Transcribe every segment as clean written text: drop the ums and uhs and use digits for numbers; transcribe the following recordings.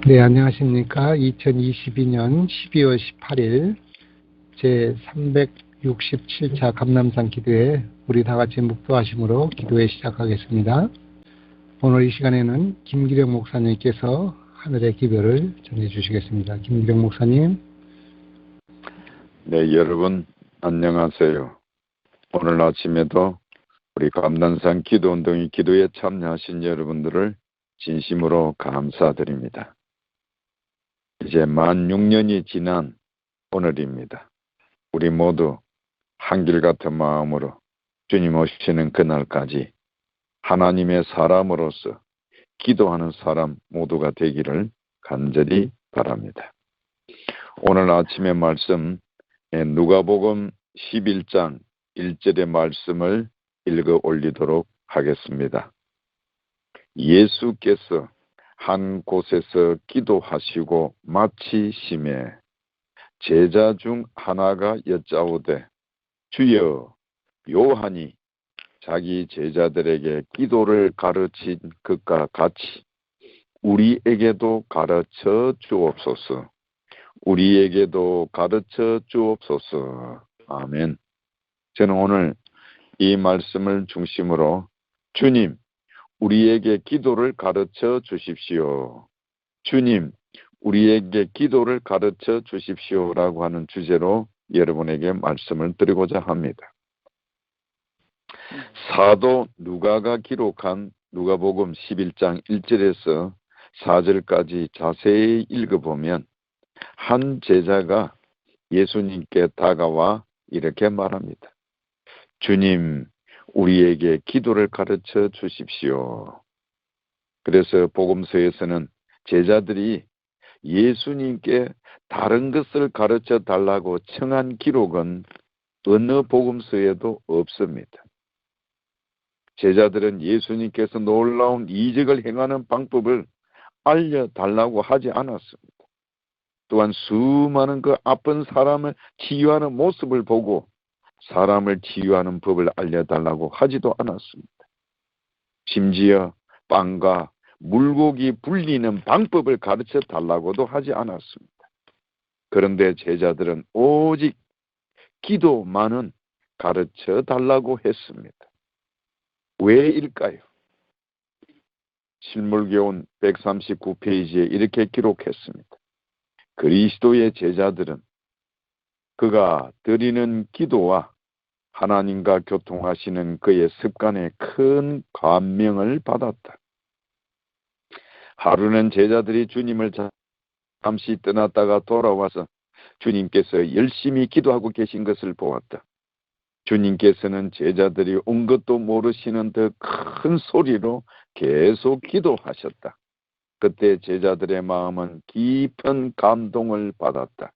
네, 안녕하십니까. 2022년 12월 18일 제367차 감람산 기도회 우리 다같이 묵도하심으로 기도회 시작하겠습니다. 오늘 이 시간에는 김기령 목사님께서 하늘의 기별을 전해주시겠습니다. 김기령 목사님. 네, 여러분 안녕하세요. 오늘 아침에도 우리 감람산 기도운동의 기도에 참여하신 여러분들을 진심으로 감사드립니다. 이제 만 6년이 지난 오늘입니다. 우리 모두 한결같은 마음으로 주님 오시는 그날까지 하나님의 사람으로서 기도하는 사람 모두가 되기를 간절히 바랍니다. 오늘 아침의 말씀 누가복음 11장 1절의 말씀을 읽어 올리도록 하겠습니다. 예수께서 한 곳에서 기도하시고 마치심에 제자 중 하나가 여짜오되 주여, 요한이 자기 제자들에게 기도를 가르친 것과 같이 우리에게도 가르쳐 주옵소서. 우리에게도 가르쳐 주옵소서. 아멘. 저는 오늘 이 말씀을 중심으로 주님, 우리에게 기도를 가르쳐 주십시오. 주님, 우리에게 기도를 가르쳐 주십시오라고 하는 주제로 여러분에게 말씀을 드리고자 합니다. 사도 누가가 기록한 누가복음 11장 1절에서 4절까지 자세히 읽어보면 한 제자가 예수님께 다가와 이렇게 말합니다. 주님, 우리에게 기도를 가르쳐 주십시오. 그래서 복음서에서는 제자들이 예수님께 다른 것을 가르쳐 달라고 청한 기록은 어느 복음서에도 없습니다. 제자들은 예수님께서 놀라운 이적을 행하는 방법을 알려달라고 하지 않았습니다. 또한 수많은 그 아픈 사람을 치유하는 모습을 보고 사람을 치유하는 법을 알려달라고 하지도 않았습니다. 심지어 빵과 물고기 불리는 방법을 가르쳐 달라고도 하지 않았습니다. 그런데 제자들은 오직 기도만은 가르쳐 달라고 했습니다. 왜일까요? 실물교훈 139페이지에 이렇게 기록했습니다. 그리스도의 제자들은 그가 드리는 기도와 하나님과 교통하시는 그의 습관에 큰 감명을 받았다. 하루는 제자들이 주님을 잠시 떠났다가 돌아와서 주님께서 열심히 기도하고 계신 것을 보았다. 주님께서는 제자들이 온 것도 모르시는 더 큰 소리로 계속 기도하셨다. 그때 제자들의 마음은 깊은 감동을 받았다.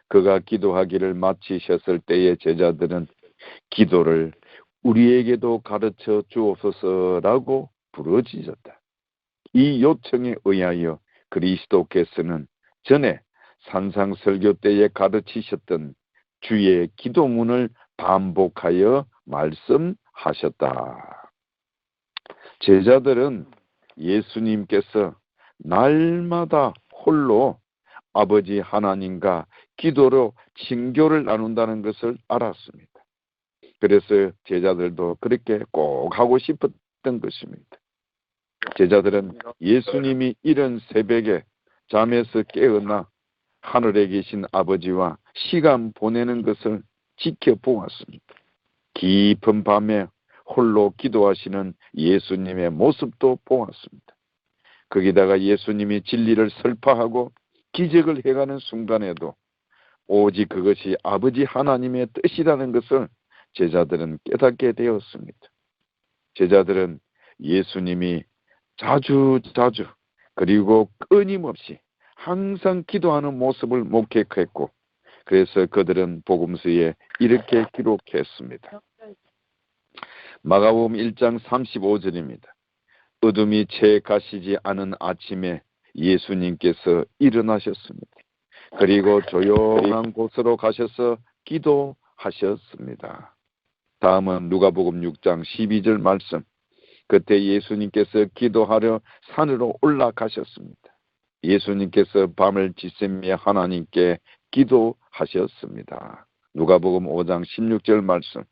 그가 기도하기를 마치셨을 때에 제자들은 기도를 우리에게도 가르쳐 주옵소서라고 부르짖었다. 이 요청에 의하여 그리스도께서는 전에 산상설교 때에 가르치셨던 주의 기도문을 반복하여 말씀하셨다. 제자들은 예수님께서 날마다 홀로 아버지 하나님과 기도로 친교를 나눈다는 것을 알았습니다. 그래서 제자들도 그렇게 꼭 하고 싶었던 것입니다. 제자들은 예수님이 이른 새벽에 잠에서 깨어나 하늘에 계신 아버지와 시간 보내는 것을 지켜보았습니다. 깊은 밤에 홀로 기도하시는 예수님의 모습도 보았습니다. 거기다가 예수님이 진리를 설파하고 기적을 해가는 순간에도 오직 그것이 아버지 하나님의 뜻이라는 것을 제자들은 깨닫게 되었습니다. 제자들은 예수님이 자주 그리고 끊임없이 항상 기도하는 모습을 목격했고 그래서 그들은 복음서에 이렇게 기록했습니다. 마가복음 1장 35절입니다. 어둠이 채 가시지 않은 아침에 예수님께서 일어나셨습니다. 그리고 조용한 곳으로 가셔서 기도하셨습니다. 다음은 누가복음 6장 12절 말씀. 그때 예수님께서 기도하려 산으로 올라가셨습니다. 예수님께서 밤을 지새며 하나님께 기도하셨습니다. 누가복음 5장 16절 말씀.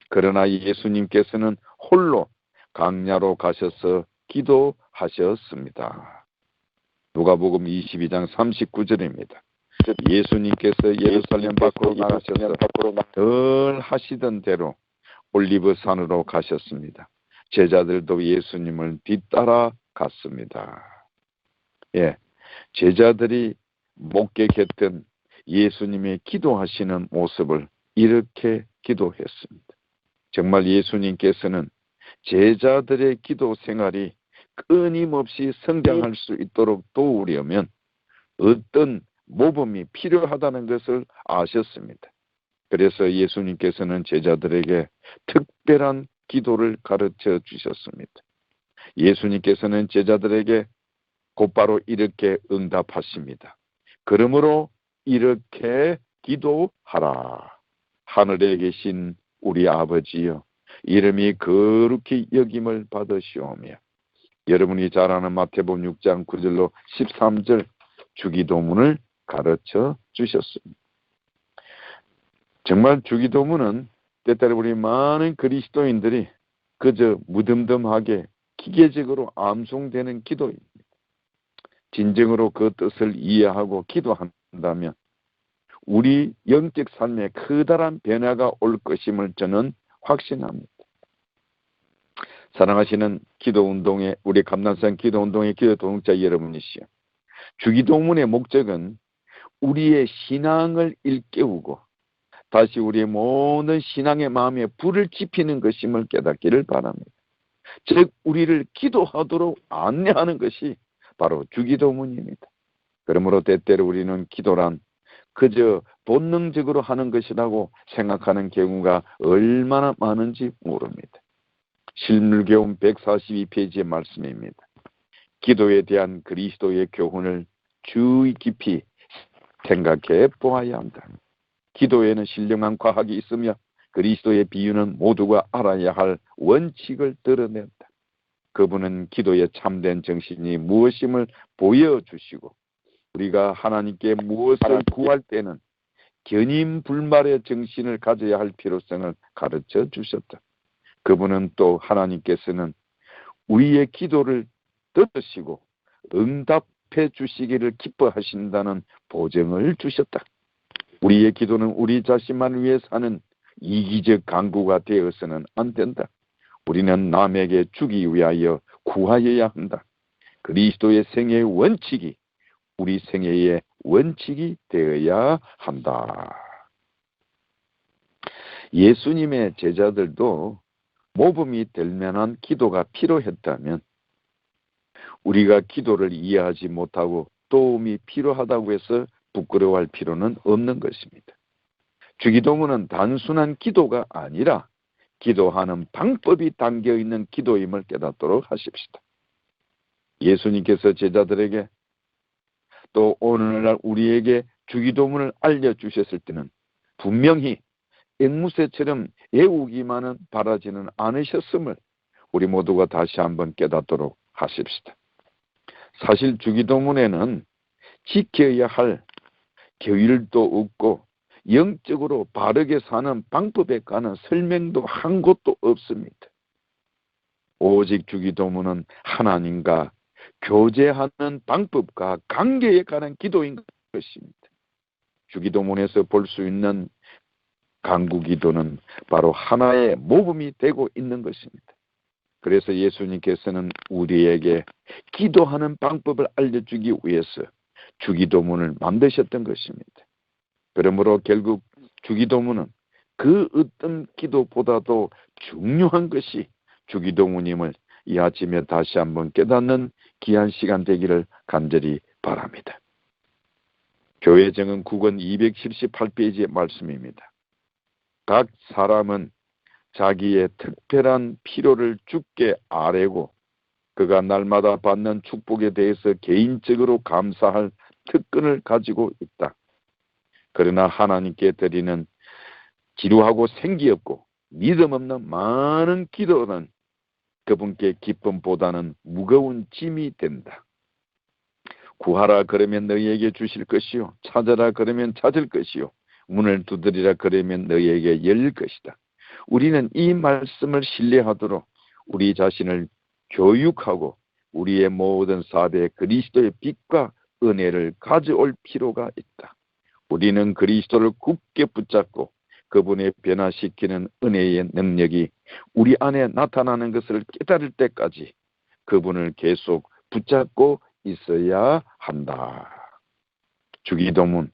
그러나 예수님께서는 홀로 광야로 가셔서 기도하셨습니다. 누가복음 22장 39절입니다. 예수님께서 예루살렘 밖으로 나가셔서 늘 하시던 대로 올리브 산으로 가셨습니다. 제자들도 예수님을 뒤따라 갔습니다. 예, 제자들이 목격했던 예수님의 기도하시는 모습을 이렇게 기도했습니다. 정말 예수님께서는 제자들의 기도 생활이 끊임없이 성장할 수 있도록 도우려면 어떤 모범이 필요하다는 것을 아셨습니다. 그래서 예수님께서는 제자들에게 특별한 기도를 가르쳐 주셨습니다. 예수님께서는 제자들에게 곧바로 이렇게 응답하십니다. 그러므로 이렇게 기도하라. 하늘에 계신 우리 아버지여, 이름이 거룩히 여김을 받으시오며, 여러분이 잘 아는 마태복음 6장 9절로 13절 주기도문을 가르쳐 주셨습니다. 정말 주기도문은 때때로 우리 많은 그리스도인들이 그저 무덤덤하게 기계적으로 암송되는 기도입니다. 진정으로 그 뜻을 이해하고 기도한다면 우리 영적 삶에 커다란 변화가 올 것임을 저는 확신합니다. 사랑하시는 기도운동의 우리 감남산 기도운동의 기도동자 여러분이시여, 주기도문의 목적은 우리의 신앙을 일깨우고 다시 우리의 모든 신앙의 마음에 불을 지피는 것임을 깨닫기를 바랍니다. 즉 우리를 기도하도록 안내하는 것이 바로 주기도문입니다. 그러므로 때때로 우리는 기도란 그저 본능적으로 하는 것이라고 생각하는 경우가 얼마나 많은지 모릅니다. 실물교훈 142페이지의 말씀입니다. 기도에 대한 그리스도의 교훈을 주의 깊이 생각해 보아야 한다. 기도에는 신령한 과학이 있으며 그리스도의 비유는 모두가 알아야 할 원칙을 드러낸다. 그분은 기도의 참된 정신이 무엇임을 보여주시고 우리가 하나님께 무엇을 구할 때는 견인불말의 정신을 가져야 할 필요성을 가르쳐 주셨다. 그분은 또 하나님께서는 우리의 기도를 들으시고 응답해 주시기를 기뻐하신다는 보증을 주셨다. 우리의 기도는 우리 자신만 위해 사는 이기적 강구가 되어서는 안 된다. 우리는 남에게 주기 위하여 구하여야 한다. 그리스도의 생애의 원칙이 우리 생애의 원칙이 되어야 한다. 예수님의 제자들도 모범이 될 만한 기도가 필요했다면 우리가 기도를 이해하지 못하고 도움이 필요하다고 해서 부끄러워할 필요는 없는 것입니다. 주기도문은 단순한 기도가 아니라 기도하는 방법이 담겨있는 기도임을 깨닫도록 하십시다. 예수님께서 제자들에게 또 오늘날 우리에게 주기도문을 알려주셨을 때는 분명히 앵무새처럼 애우기만은 바라지는 않으셨음을 우리 모두가 다시 한번 깨닫도록 하십시다. 사실 주기도문에는 지켜야 할 규율도 없고 영적으로 바르게 사는 방법에 관한 설명도 한 곳도 없습니다. 오직 주기도문은 하나님과 교제하는 방법과 관계에 관한 기도인 것입니다. 주기도문에서 볼 수 있는 간구기도는 바로 하나의 모범이 되고 있는 것입니다. 그래서 예수님께서는 우리에게 기도하는 방법을 알려주기 위해서 주기도문을 만드셨던 것입니다. 그러므로 결국 주기도문은 그 어떤 기도보다도 중요한 것이 주기도문임을 이 아침에 다시 한번 깨닫는 귀한 시간 되기를 간절히 바랍니다. 교회정은 9권 278페이지의 말씀입니다. 각 사람은 자기의 특별한 필요를 주께 아뢰고 그가 날마다 받는 축복에 대해서 개인적으로 감사할 특권을 가지고 있다. 그러나 하나님께 드리는 지루하고 생기 없고 믿음 없는 많은 기도는 그분께 기쁨보다는 무거운 짐이 된다. 구하라 그러면 너희에게 주실 것이요 찾아라 그러면 찾을 것이요 문을 두드리라 그러면 너희에게 열릴 것이다. 우리는 이 말씀을 신뢰하도록 우리 자신을 교육하고 우리의 모든 사대에 그리스도의 빛과 은혜를 가져올 필요가 있다. 우리는 그리스도를 굳게 붙잡고 그분의 변화시키는 은혜의 능력이 우리 안에 나타나는 것을 깨달을 때까지 그분을 계속 붙잡고 있어야 한다. 주기도문.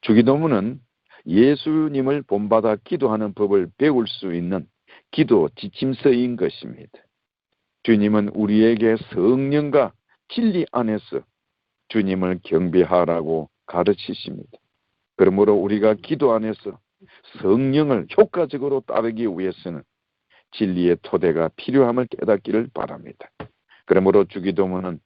주기도문은 예수님을 본받아 기도하는 법을 배울 수 있는 기도 지침서인 것입니다. 주님은 우리에게 성령과 진리 안에서 주님을 경배하라고 가르치십니다. 그러므로 우리가 기도 안에서 성령을 효과적으로 따르기 위해서는 진리의 토대가 필요함을 깨닫기를 바랍니다. 그러므로 주기도문은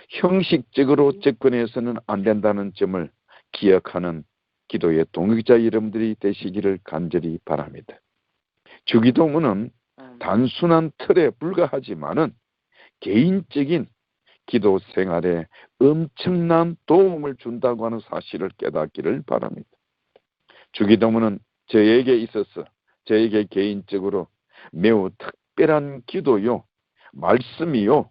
형식적으로 접근해서는 안 된다는 점을 기억하는 기도의 동역자 여러분들이 되시기를 간절히 바랍니다. 주기도문은 단순한 틀에 불과하지만은 개인적인 기도 생활에 엄청난 도움을 준다고 하는 사실을 깨닫기를 바랍니다. 주기도문은 저에게 있어서 저에게 개인적으로 매우 특별한 기도요, 말씀이요,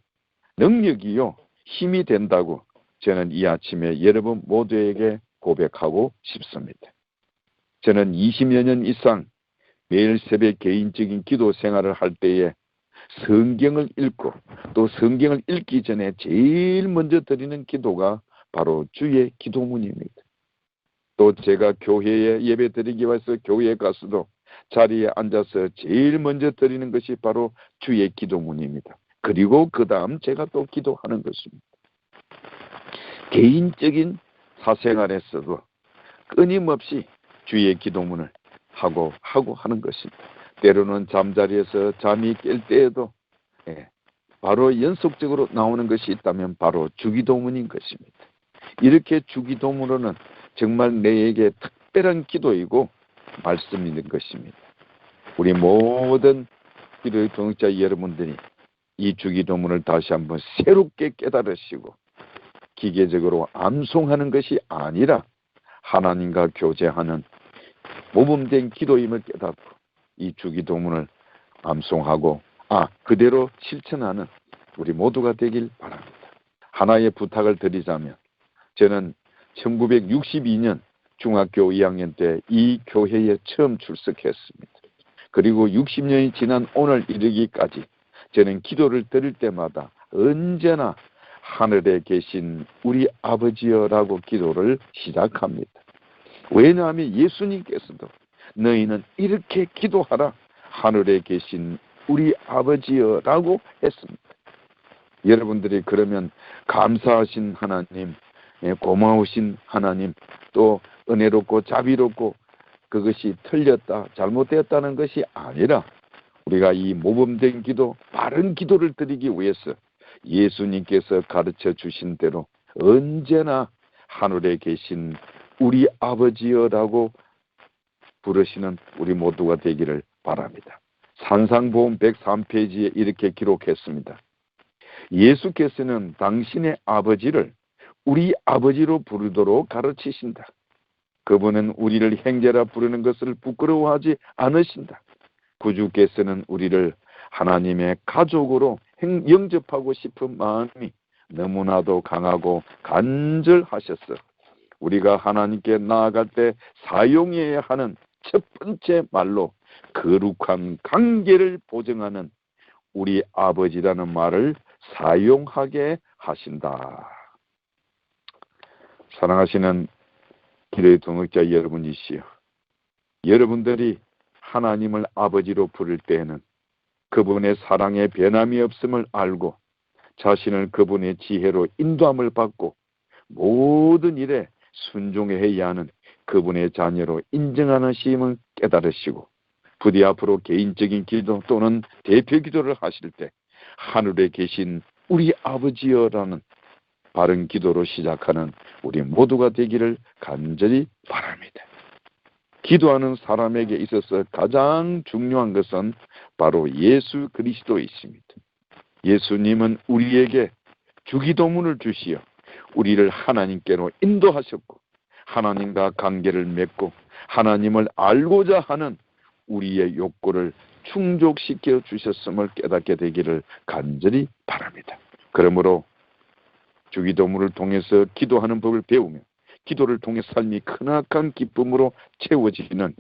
능력이요, 힘이 된다고 저는 이 아침에 여러분 모두에게 고백하고 싶습니다. 저는 20여 년 이상 매일 새벽 개인적인 기도 생활을 할 때에 성경을 읽고 또 성경을 읽기 전에 제일 먼저 드리는 기도가 바로 주의 기도문입니다. 또 제가 교회에 예배 드리기 위해서 교회에 가서도 자리에 앉아서 제일 먼저 드리는 것이 바로 주의 기도문입니다. 그리고 그 다음 제가 또 기도하는 것입니다. 개인적인 사생활에서도 끊임없이 주의 기도문을 하고 하는 것입니다. 때로는 잠자리에서 잠이 깰 때에도 바로 연속적으로 나오는 것이 있다면 바로 주기도문인 것입니다. 이렇게 주기도문으로는 정말 내게 특별한 기도이고 말씀인 것입니다. 우리 모든 기도의 동역자 여러분들이 이 주기도문을 다시 한번 새롭게 깨달으시고 기계적으로 암송하는 것이 아니라 하나님과 교제하는 모범된 기도임을 깨닫고 이 주기도문을 암송하고 그대로 실천하는 우리 모두가 되길 바랍니다. 하나의 부탁을 드리자면 저는 1962년 중학교 2학년 때 이 교회에 처음 출석했습니다. 그리고 60년이 지난 오늘 이르기까지 저는 기도를 드릴 때마다 언제나 하늘에 계신 우리 아버지여라고 기도를 시작합니다. 왜냐하면 예수님께서도 너희는 이렇게 기도하라 하늘에 계신 우리 아버지여라고 했습니다. 여러분들이 그러면 감사하신 하나님, 고마우신 하나님, 또 은혜롭고 자비롭고 그것이 틀렸다, 잘못되었다는 것이 아니라 우리가 이 모범된 기도, 바른 기도를 드리기 위해서 예수님께서 가르쳐 주신 대로 언제나 하늘에 계신 우리 아버지여라고 부르시는 우리 모두가 되기를 바랍니다. 산상보험 103페이지에 이렇게 기록했습니다. 예수께서는 당신의 아버지를 우리 아버지로 부르도록 가르치신다. 그분은 우리를 형제라 부르는 것을 부끄러워하지 않으신다. 구주께서는 우리를 하나님의 가족으로 영접하고 싶은 마음이 너무나도 강하고 간절하셨어. 우리가 하나님께 나아갈 때 사용해야 하는 첫 번째 말로 거룩한 관계를 보증하는 우리 아버지라는 말을 사용하게 하신다. 사랑하시는 기도의 동역자 여러분이시여, 여러분들이 하나님을 아버지로 부를 때에는 그분의 사랑에 변함이 없음을 알고 자신을 그분의 지혜로 인도함을 받고 모든 일에 순종해야 하는 그분의 자녀로 인정하는 시임을 깨달으시고 부디 앞으로 개인적인 기도 또는 대표 기도를 하실 때 하늘에 계신 우리 아버지여라는 바른 기도로 시작하는 우리 모두가 되기를 간절히 바랍니다. 기도하는 사람에게 있어서 가장 중요한 것은 바로 예수 그리스도이십니다. 예수님은 우리에게 주기도문을 주시어 우리를 하나님께로 인도하셨고 하나님과 관계를 맺고 하나님을 알고자 하는 우리의 욕구를 충족시켜 주셨음을 깨닫게 되기를 간절히 바랍니다. 그러므로 주기도문을 통해서 기도하는 법을 배우며 기도를 통해 삶이 크나큰 기쁨으로 채워지는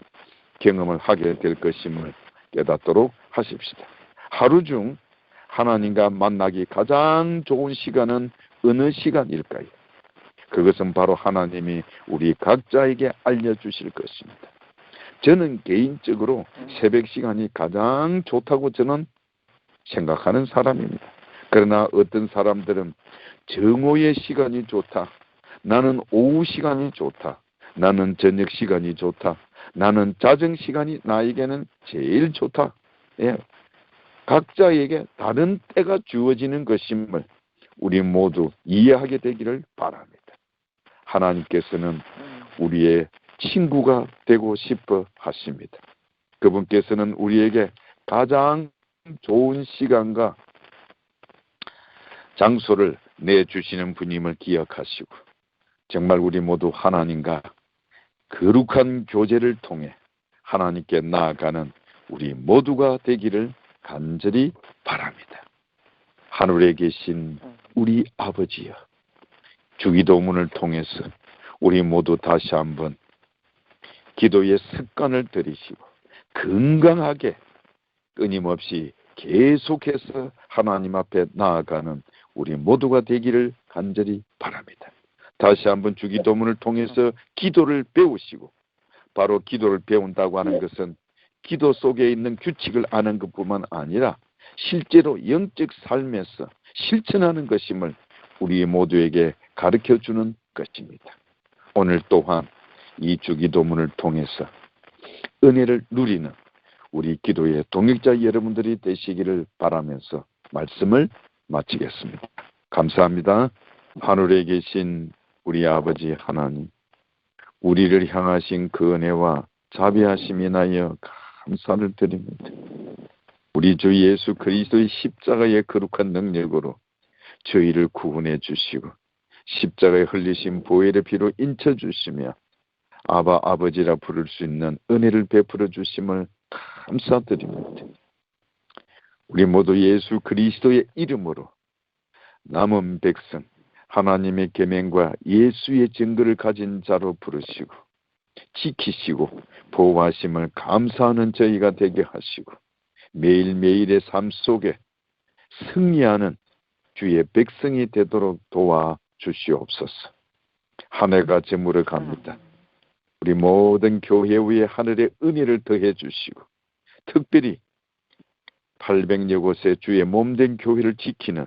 경험을 하게 될 것임을 깨닫도록 하십시다. 하루 중 하나님과 만나기 가장 좋은 시간은 어느 시간일까요? 그것은 바로 하나님이 우리 각자에게 알려주실 것입니다. 저는 개인적으로 새벽 시간이 가장 좋다고 저는 생각하는 사람입니다. 그러나 어떤 사람들은 정오의 시간이 좋다. 나는 오후 시간이 좋다. 나는 저녁 시간이 좋다. 나는 자정 시간이 나에게는 제일 좋다. 예. 각자에게 다른 때가 주어지는 것임을 우리 모두 이해하게 되기를 바랍니다. 하나님께서는 우리의 친구가 되고 싶어 하십니다. 그분께서는 우리에게 가장 좋은 시간과 장소를 내주시는 분임을 기억하시고 정말 우리 모두 하나님과 거룩한 교제를 통해 하나님께 나아가는 우리 모두가 되기를 간절히 바랍니다. 하늘에 계신 우리 아버지여, 주기도문을 통해서 우리 모두 다시 한번 기도의 습관을 들이시고 건강하게 끊임없이 계속해서 하나님 앞에 나아가는 우리 모두가 되기를 간절히 바랍니다. 다시 한번 주기도문을 통해서 기도를 배우시고 바로 기도를 배운다고 하는 것은 기도 속에 있는 규칙을 아는 것뿐만 아니라 실제로 영적 삶에서 실천하는 것임을 우리 모두에게 가르쳐주는 것입니다. 오늘 또한 이 주기도문을 통해서 은혜를 누리는 우리 기도의 동역자 여러분들이 되시기를 바라면서 말씀을 마치겠습니다. 감사합니다. 하늘에 계신 우리 아버지 하나님, 우리를 향하신 그 은혜와 자비하심이 인하여 감사를 드립니다. 우리 주 예수 그리스도의 십자가의 거룩한 능력으로 저희를 구원해 주시고 십자가에 흘리신 보혈의 피로 인쳐 주시며 아바 아버지라 부를 수 있는 은혜를 베풀어 주심을 감사드립니다. 우리 모두 예수 그리스도의 이름으로 남은 백성 하나님의 계명과 예수의 증거를 가진 자로 부르시고 지키시고 보호하심을 감사하는 저희가 되게 하시고 매일매일의 삶 속에 승리하는 주의 백성이 되도록 도와주시옵소서. 한 해가 저물어 갑니다. 우리 모든 교회 위에 하늘의 은혜를 더해 주시고 특별히 800여 곳의 주의 몸된 교회를 지키는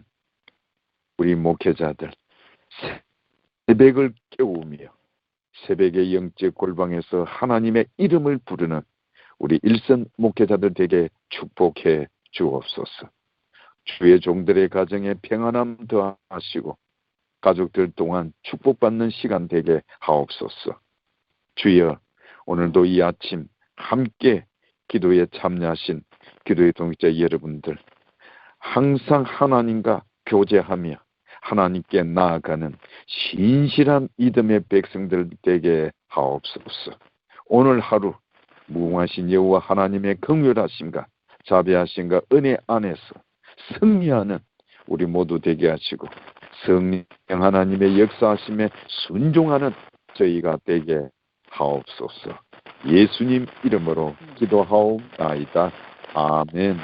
우리 목회자들 새벽을 깨우며 새벽의 영적 골방에서 하나님의 이름을 부르는 우리 일선 목회자들 되게 축복해 주옵소서. 주의 종들의 가정에 평안함 더하시고 가족들 동안 축복받는 시간 되게 하옵소서. 주여, 오늘도 이 아침 함께 기도에 참여하신 기도의 동역자 여러분들 항상 하나님과 교제하며 하나님께 나아가는 신실한 믿음의 백성들 되게 하옵소서. 오늘 하루 무궁하신 여호와 하나님의 긍휼하심과 자비하심과 은혜 안에서 승리하는 우리 모두 되게 하시고 성령 하나님의 역사하심에 순종하는 저희가 되게 하옵소서. 예수님 이름으로 기도하옵나이다. 아멘.